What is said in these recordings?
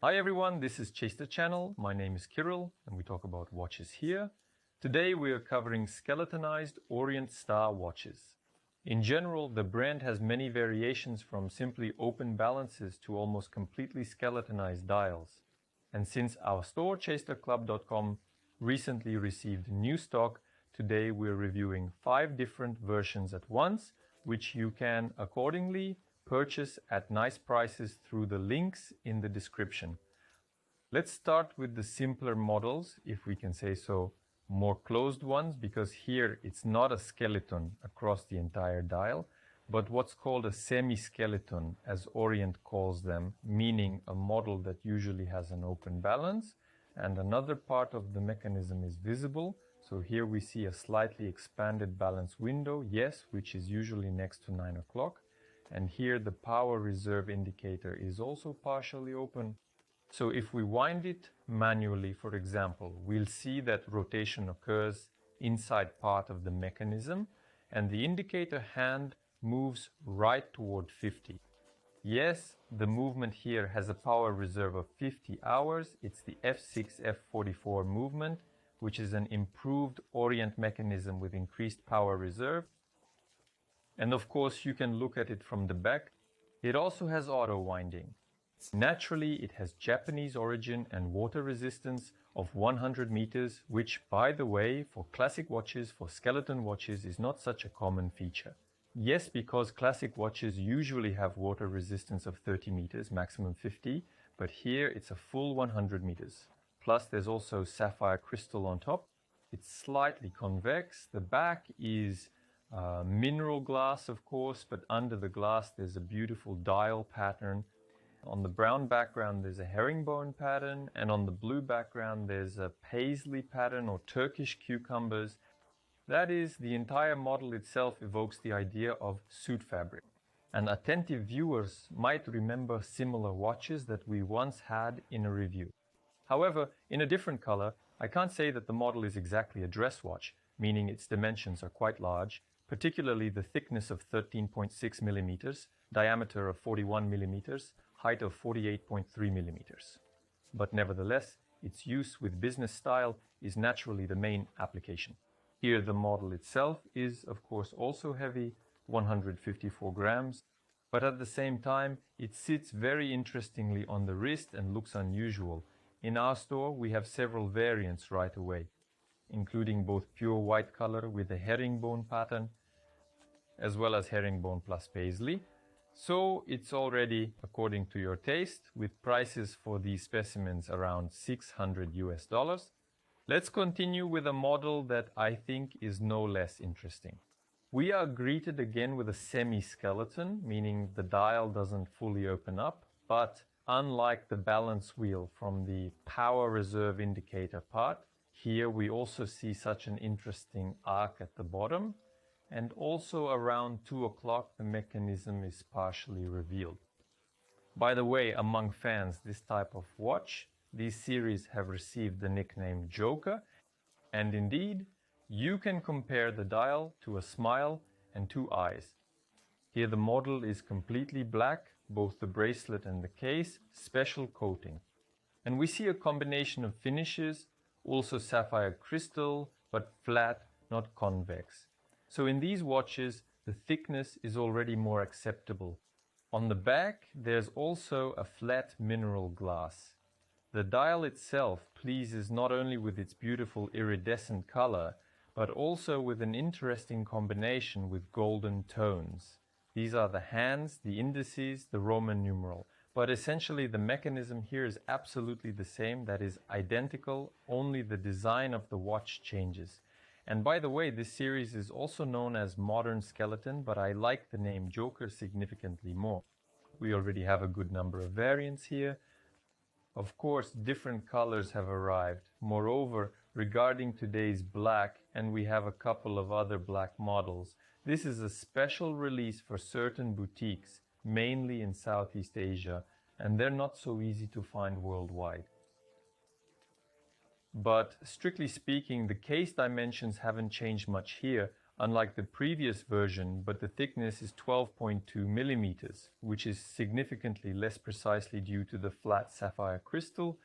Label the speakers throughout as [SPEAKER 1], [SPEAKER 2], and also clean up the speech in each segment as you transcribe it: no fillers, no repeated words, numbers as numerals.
[SPEAKER 1] Hi everyone, this is Chaser Channel. My name is Kirill and we talk about watches here. Today we are covering skeletonized Orient Star watches. In general, the brand has many variations from simply open balances to almost completely skeletonized dials. And since our store chaserclub.com recently received new stock, today we're reviewing 5 different versions at once, which you can accordingly purchase at nice prices through the links in the description. Let's start with the simpler models, if we can say so, more closed ones, because here it's not a skeleton across the entire dial, but what's called a semi-skeleton, as Orient calls them, meaning a model that usually has an open balance and another part of the mechanism is visible. So here we see a slightly expanded balance window, yes, which is usually next to 9 o'clock. And here the power reserve indicator is also partially open. So if we wind it manually, for example, we'll see that rotation occurs inside part of the mechanism and the indicator hand moves right toward 50. Yes, the movement here has a power reserve of 50 hours. It's the F6F44 movement, which is an improved Orient mechanism with increased power reserve. And of course, you can look at it from the back. It also has auto winding. Naturally, it has Japanese origin and water resistance of 100 meters, which, by the way, for classic watches, for skeleton watches, is not such a common feature. Yes, because classic watches usually have water resistance of 30 meters, maximum 50, but here it's a full 100 meters. Plus, there's also sapphire crystal on top. It's slightly convex. The back is mineral glass, of course, but under the glass there's a beautiful dial pattern. On the brown background there's a herringbone pattern, and on the blue background there's a paisley pattern or Turkish cucumbers. That is, the entire model itself evokes the idea of suit fabric. And attentive viewers might remember similar watches that we once had in a review. However, in a different color, I can't say that the model is exactly a dress watch, meaning its dimensions are quite large, particularly the thickness of 13.6 millimeters, diameter of 41 millimeters, height of 48.3 millimeters. But nevertheless, its use with business style is naturally the main application. Here the model itself is, of course, also heavy, 154 grams, but at the same time it sits very interestingly on the wrist and looks unusual. In our store we have several variants right away, including both pure white color with a herringbone pattern, as well as herringbone plus paisley. So it's already according to your taste, with prices for these specimens around $600 US. Let's continue with a model that I think is no less interesting. We are greeted again with a semi-skeleton, meaning the dial doesn't fully open up, but unlike the balance wheel from the power reserve indicator part, here we also see such an interesting arc at the bottom, and also around 2 o'clock the mechanism is partially revealed. By the way, among fans this type of watch, these series have received the nickname Joker, and indeed, you can compare the dial to a smile and 2 eyes. Here the model is completely black, both the bracelet and the case, special coating. And we see a combination of finishes, also sapphire crystal, but flat, not convex. So in these watches, the thickness is already more acceptable. On the back, there's also a flat mineral glass. The dial itself pleases not only with its beautiful iridescent color, but also with an interesting combination with golden tones. These are the hands, the indices, the Roman numeral. But essentially the mechanism here is absolutely the same, that is identical, only the design of the watch changes. And by the way, this series is also known as Modern Skeleton, but I like the name Joker significantly more. We already have a good number of variants here. Of course, different colors have arrived. Moreover, regarding today's black, and we have a couple of other black models, this is a special release for certain boutiques, mainly in Southeast Asia, and they're not so easy to find worldwide. But strictly speaking, the case dimensions haven't changed much here, unlike the previous version, but the thickness is 12.2 millimeters, which is significantly less precisely due to the flat sapphire crystal.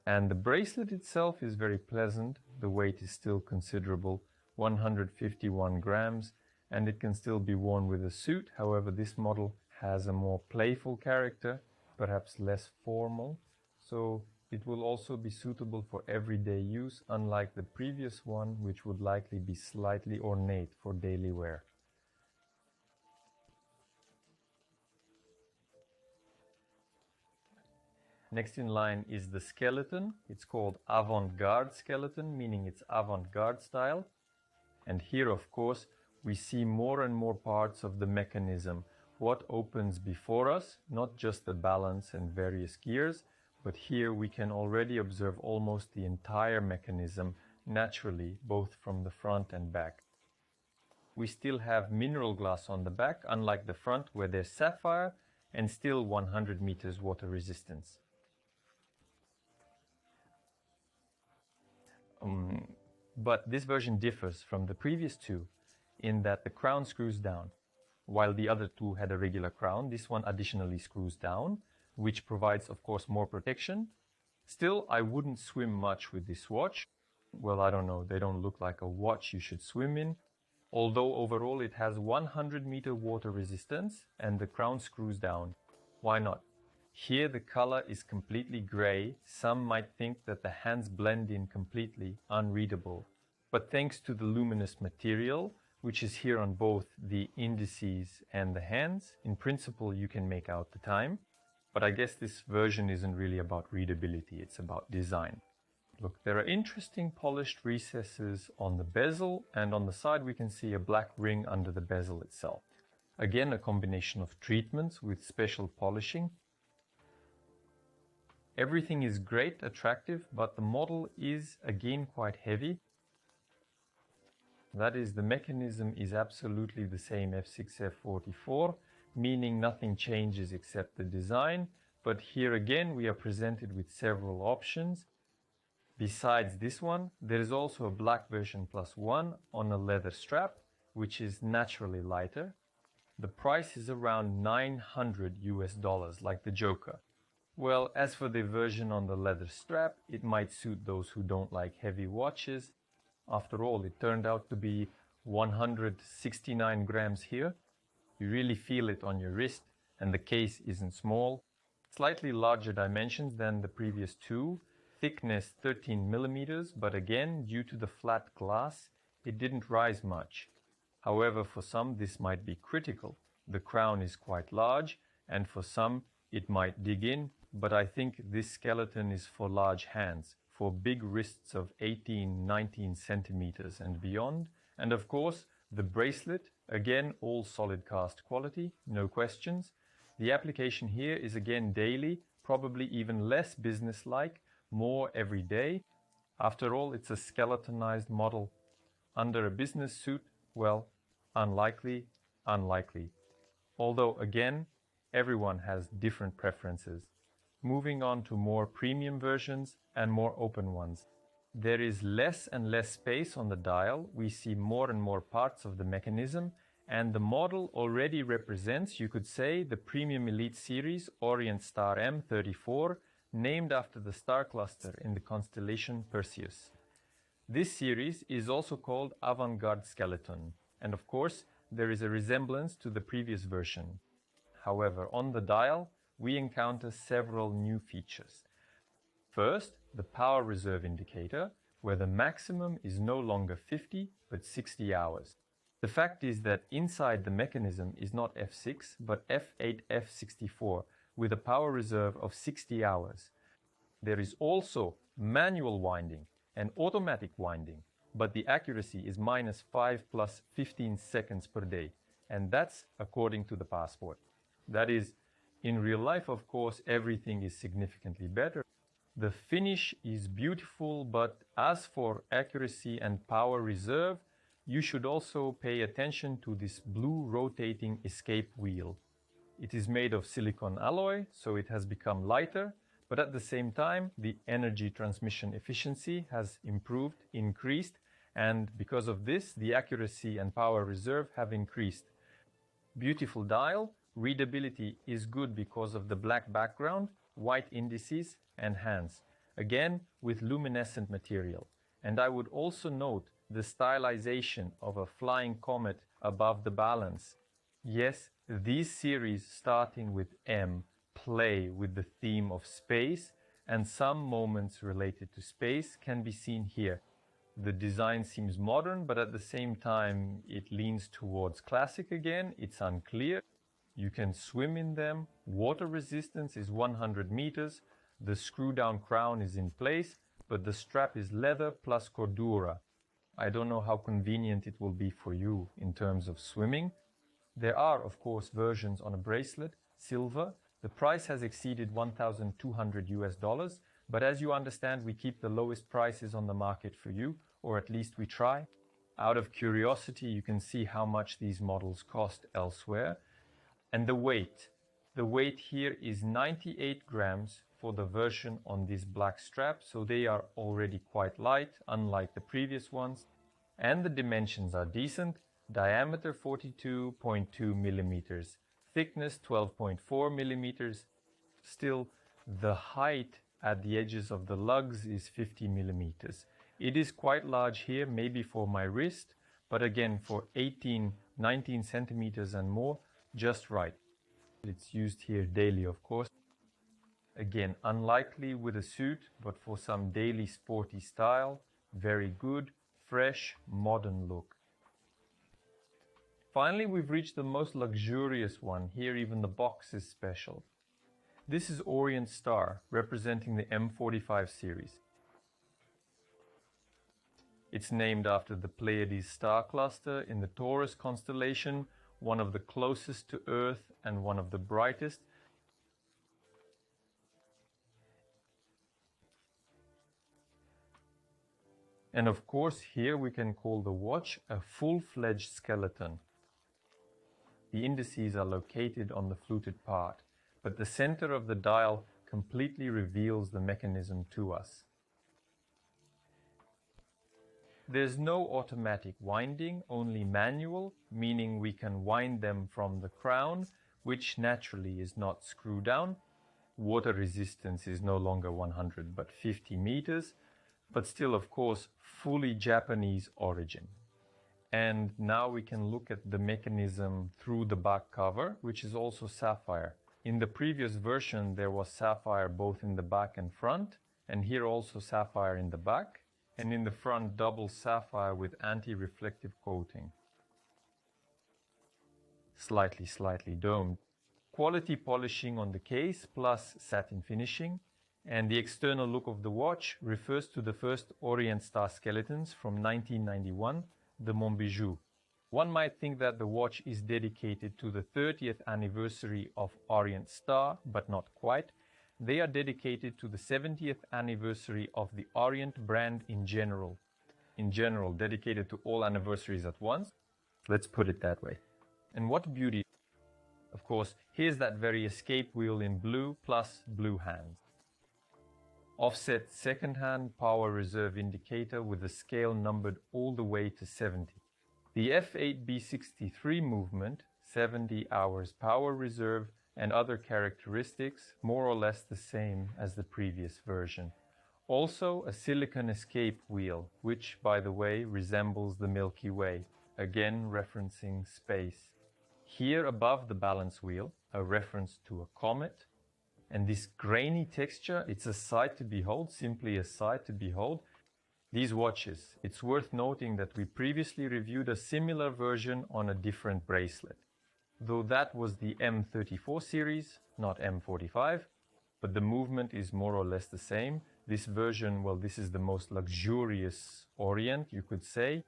[SPEAKER 1] And the bracelet itself is very pleasant. The weight is still considerable, 151 grams, and it can still be worn with a suit. However, this model has a more playful character, perhaps less formal, so it will also be suitable for everyday use, unlike the previous one, which would likely be slightly ornate for daily wear. Next in line is the skeleton. It's called avant-garde skeleton, meaning it's avant-garde style. And here, of course, we see more and more parts of the mechanism. What opens before us, not just the balance and various gears, but here we can already observe almost the entire mechanism naturally, both from the front and back. We still have mineral glass on the back, unlike the front where there's sapphire, and still 100 meters water resistance. But this version differs from the previous two in that the crown screws down. While the other two had a regular crown, this one additionally screws down, which provides, of course, more protection. Still, I wouldn't swim much with this watch. Well, I don't know, they don't look like a watch you should swim in. Although overall it has 100-meter water resistance and the crown screws down. Why not? Here the color is completely gray. Some might think that the hands blend in completely, unreadable. But thanks to the luminous material, which is here on both the indices and the hands, in principle you can make out the time. But I guess this version isn't really about readability, it's about design. Look, there are interesting polished recesses on the bezel, and on the side we can see a black ring under the bezel itself. Again, a combination of treatments with special polishing. Everything is great, attractive, but the model is again quite heavy. That is, the mechanism is absolutely the same F6F44, meaning nothing changes except the design. But here again we are presented with several options. Besides this one, there is also a black version +1 on a leather strap, which is naturally lighter. The price is around $900 like the Joker. Well, as for the version on the leather strap, it might suit those who don't like heavy watches. After all, it turned out to be 169 grams here. You really feel it on your wrist, and the case isn't small. Slightly larger dimensions than the previous two. Thickness 13 millimeters, but again, due to the flat glass, it didn't rise much. However, for some this might be critical. The crown is quite large, and for some it might dig in, but I think this skeleton is for large hands, for big wrists of 18-19 centimeters and beyond. And of course, the bracelet, again all solid cast quality, no questions. The application here is again daily, probably even less businesslike, more every day. After all, it's a skeletonized model. Under a business suit, well, unlikely. Although again, everyone has different preferences. Moving on to more premium versions and more open ones. There is less and less space on the dial. We see more and more parts of the mechanism, and the model already represents, you could say, the premium elite series Orient Star M34, named after the star cluster in the constellation Perseus. This series is also called Avant-Garde Skeleton, and of course there is a resemblance to the previous version. However, on the dial we encounter several new features. First, the power reserve indicator, where the maximum is no longer 50 but 60 hours. The fact is that inside the mechanism is not F6 but F8F64 with a power reserve of 60 hours. There is also manual winding and automatic winding, but the accuracy is -5 + 15 seconds per day, and that's according to the passport. That is, in real life, of course, everything is significantly better. The finish is beautiful, but as for accuracy and power reserve, you should also pay attention to this blue rotating escape wheel. It is made of silicon alloy, so it has become lighter, but at the same time, the energy transmission efficiency has increased, and because of this, the accuracy and power reserve have increased. Beautiful dial. Readability is good because of the black background, white indices and hands, again with luminescent material. And I would also note the stylization of a flying comet above the balance. Yes, these series starting with M play with the theme of space, and some moments related to space can be seen here. The design seems modern, but at the same time it leans towards classic again. It's unclear. You can swim in them. Water resistance is 100 meters. The screw-down crown is in place, but the strap is leather plus cordura. I don't know how convenient it will be for you in terms of swimming. There are, of course, versions on a bracelet, silver. The price has exceeded $1,200 but as you understand, we keep the lowest prices on the market for you, or at least we try. Out of curiosity, you can see how much these models cost elsewhere. And the weight here is 98 grams for the version on this black strap, so they are already quite light, unlike the previous ones. And the dimensions are decent. Diameter 42.2 millimeters, thickness 12.4 millimeters. Still, the height at the edges of the lugs is 50 millimeters. It is quite large here, maybe for my wrist, but again for 18, 19 centimeters and more, just right. It's used here daily, of course. Again, unlikely with a suit, but for some daily sporty style, very good, fresh, modern look. Finally, we've reached the most luxurious one. Here even the box is special. This is Orient Star, representing the M45 series. It's named after the Pleiades star cluster in the Taurus constellation, one of the closest to Earth and one of the brightest. And of course, here we can call the watch a full-fledged skeleton. The indices are located on the fluted part, but the center of the dial completely reveals the mechanism to us. There's no automatic winding, only manual, meaning we can wind them from the crown, which naturally is not screw down. Water resistance is no longer 100 but 50 meters, but still, of course, fully Japanese origin. And now we can look at the mechanism through the back cover, which is also sapphire. In the previous version, there was sapphire both in the back and front, and here also sapphire in the back, and in the front double sapphire with anti-reflective coating. Slightly domed. Quality polishing on the case plus satin finishing, and the external look of the watch refers to the first Orient Star Skeletons from 1991, the Montbijou. One might think that the watch is dedicated to the 30th anniversary of Orient Star, but not quite. They are dedicated to the 70th anniversary of the Orient brand in general. In general, dedicated to all anniversaries at once. Let's put it that way. And what beauty. Of course, here's that very escape wheel in blue plus blue hands. Offset second hand power reserve indicator with the scale numbered all the way to 70. The F8B63 movement, 70 hours power reserve, and other characteristics more or less the same as the previous version. Also a silicon escape wheel, which by the way resembles the Milky Way, again referencing space. Here above the balance wheel, a reference to a comet. And this grainy texture, it's a sight to behold, simply a sight to behold. These watches, it's worth noting that we previously reviewed a similar version on a different bracelet. Though that was the M34 series, not M45, but the movement is more or less the same. This version, well, this is the most luxurious Orient, you could say.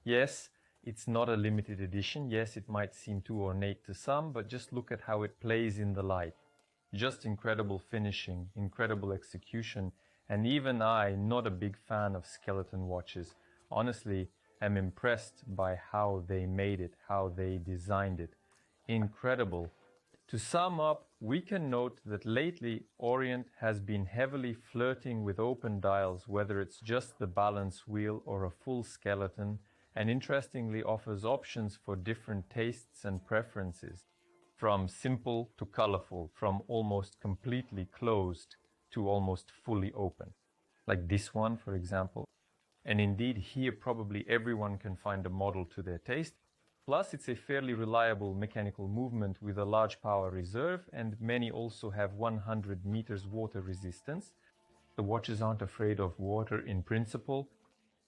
[SPEAKER 1] Yes, it's not a limited edition. Yes, it might seem too ornate to some, but just look at how it plays in the light. Just incredible finishing, incredible execution, and even I, not a big fan of skeleton watches, honestly am impressed by how they made it, how they designed it. Incredible. To sum up, we can note that lately Orient has been heavily flirting with open dials, whether it's just the balance wheel or a full skeleton, and interestingly offers options for different tastes and preferences, from simple to colorful, from almost completely closed to almost fully open, like this one, for example. And indeed, here probably everyone can find a model to their taste. Plus, it's a fairly reliable mechanical movement with a large power reserve, and many also have 100 meters water resistance. The watches aren't afraid of water in principle.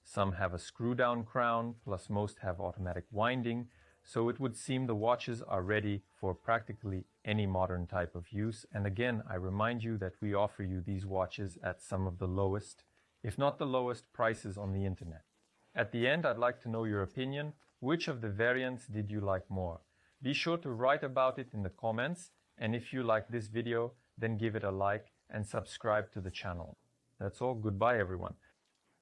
[SPEAKER 1] Some have a screw-down crown, plus most have automatic winding, so it would seem the watches are ready for practically any modern type of use. And again, I remind you that we offer you these watches at some of the lowest, if not the lowest, prices on the internet. At the end, I'd like to know your opinion. Which of the variants did you like more? Be sure to write about it in the comments, and if you like this video, then give it a like and subscribe to the channel. That's all. Goodbye, everyone.